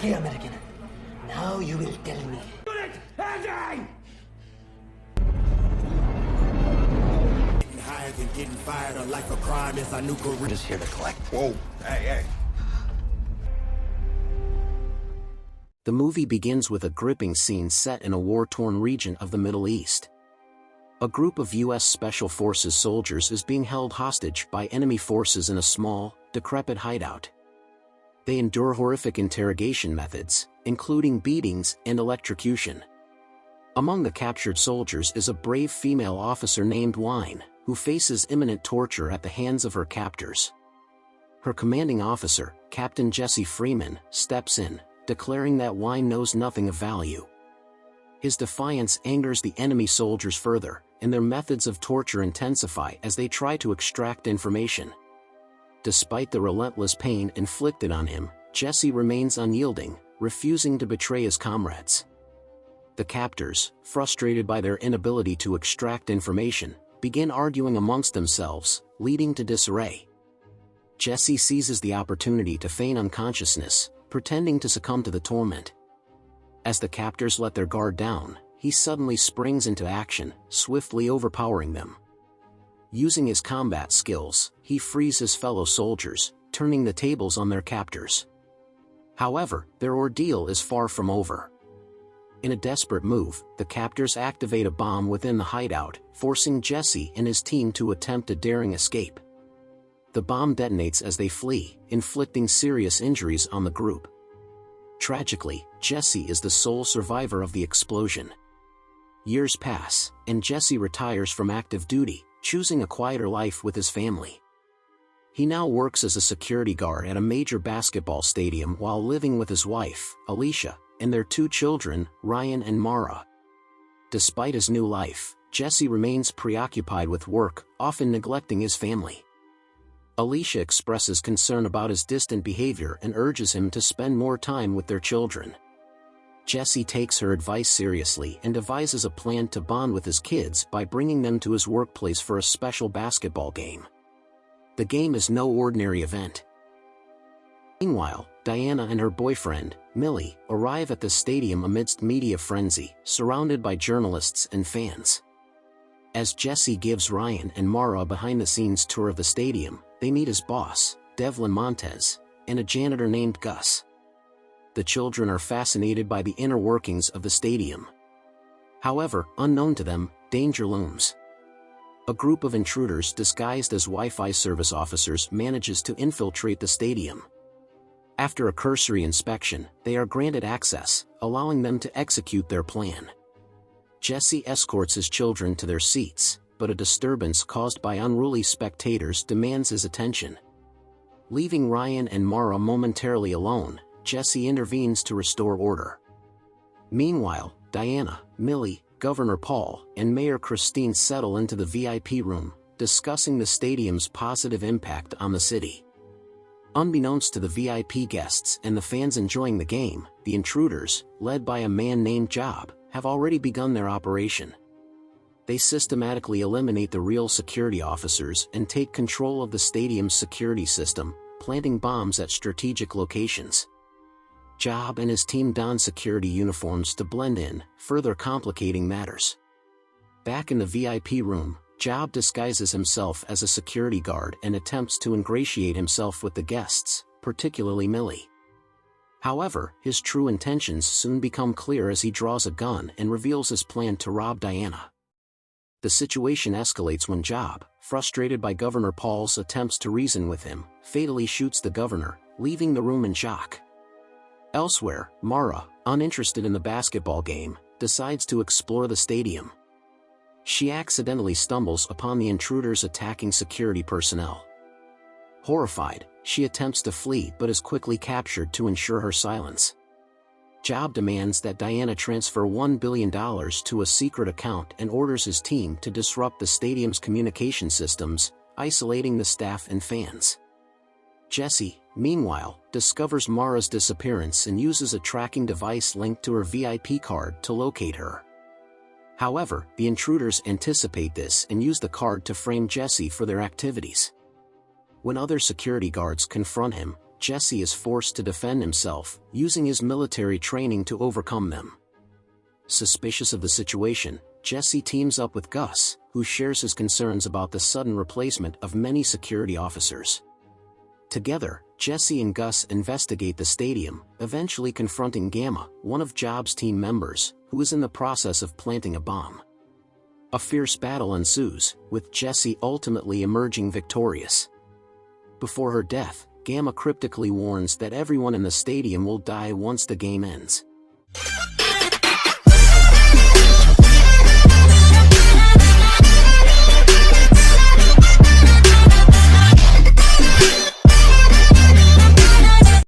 Okay, American. Now you will tell me. Unit heading! Getting higher than getting fired, or like a crime is our new career. Just here to collect. Whoa, hey. The movie begins with a gripping scene set in a war-torn region of the Middle East. A group of U.S. Special Forces soldiers is being held hostage by enemy forces in a small, decrepit hideout. They endure horrific interrogation methods, including beatings and electrocution. Among the captured soldiers is a brave female officer named Wine, who faces imminent torture at the hands of her captors. Her commanding officer, Captain Jesse Freeman, steps in, declaring that Wine knows nothing of value. His defiance angers the enemy soldiers further, and their methods of torture intensify as they try to extract information. Despite the relentless pain inflicted on him, Jesse remains unyielding, refusing to betray his comrades. The captors, frustrated by their inability to extract information, begin arguing amongst themselves, leading to disarray. Jesse seizes the opportunity to feign unconsciousness, pretending to succumb to the torment. As the captors let their guard down, he suddenly springs into action, swiftly overpowering them. Using his combat skills, he frees his fellow soldiers, turning the tables on their captors. However, their ordeal is far from over. In a desperate move, the captors activate a bomb within the hideout, forcing Jesse and his team to attempt a daring escape. The bomb detonates as they flee, inflicting serious injuries on the group. Tragically, Jesse is the sole survivor of the explosion. Years pass, and Jesse retires from active duty, choosing a quieter life with his family. He now works as a security guard at a major basketball stadium while living with his wife, Alicia, and their 2 children, Ryan and Mara. Despite his new life, Jesse remains preoccupied with work, often neglecting his family. Alicia expresses concern about his distant behavior and urges him to spend more time with their children. Jesse takes her advice seriously and devises a plan to bond with his kids by bringing them to his workplace for a special basketball game. The game is no ordinary event. Meanwhile, Diana and her boyfriend, Millie, arrive at the stadium amidst media frenzy, surrounded by journalists and fans. As Jesse gives Ryan and Mara a behind-the-scenes tour of the stadium, they meet his boss, Devlin Montez, and a janitor named Gus. The children are fascinated by the inner workings of the stadium. However, unknown to them, danger looms. A group of intruders disguised as Wi-Fi service officers manages to infiltrate the stadium. After a cursory inspection, they are granted access, allowing them to execute their plan. Jesse escorts his children to their seats, but a disturbance caused by unruly spectators demands his attention. Leaving Ryan and Mara momentarily alone, Jesse intervenes to restore order. Meanwhile, Diana, Millie, Governor Paul, and Mayor Christine settle into the VIP room, discussing the stadium's positive impact on the city. Unbeknownst to the VIP guests and the fans enjoying the game, the intruders, led by a man named Job, have already begun their operation. They systematically eliminate the real security officers and take control of the stadium's security system, planting bombs at strategic locations. Job and his team don security uniforms to blend in, further complicating matters. Back in the VIP room, Job disguises himself as a security guard and attempts to ingratiate himself with the guests, particularly Millie. However, his true intentions soon become clear as he draws a gun and reveals his plan to rob Diana. The situation escalates when Job, frustrated by Governor Paul's attempts to reason with him, fatally shoots the governor, leaving the room in shock. Elsewhere, Mara, uninterested in the basketball game, decides to explore the stadium. She accidentally stumbles upon the intruders attacking security personnel. Horrified, she attempts to flee but is quickly captured to ensure her silence. Job demands that Diana transfer $1 billion to a secret account and orders his team to disrupt the stadium's communication systems, isolating the staff and fans. Jesse, meanwhile, discovers Mara's disappearance and uses a tracking device linked to her VIP card to locate her. However, the intruders anticipate this and use the card to frame Jesse for their activities. When other security guards confront him, Jesse is forced to defend himself, using his military training to overcome them. Suspicious of the situation, Jesse teams up with Gus, who shares his concerns about the sudden replacement of many security officers. Together, Jesse and Gus investigate the stadium, eventually confronting Gamma, one of Jobs' team members, who is in the process of planting a bomb. A fierce battle ensues, with Jesse ultimately emerging victorious. Before her death, Gamma cryptically warns that everyone in the stadium will die once the game ends.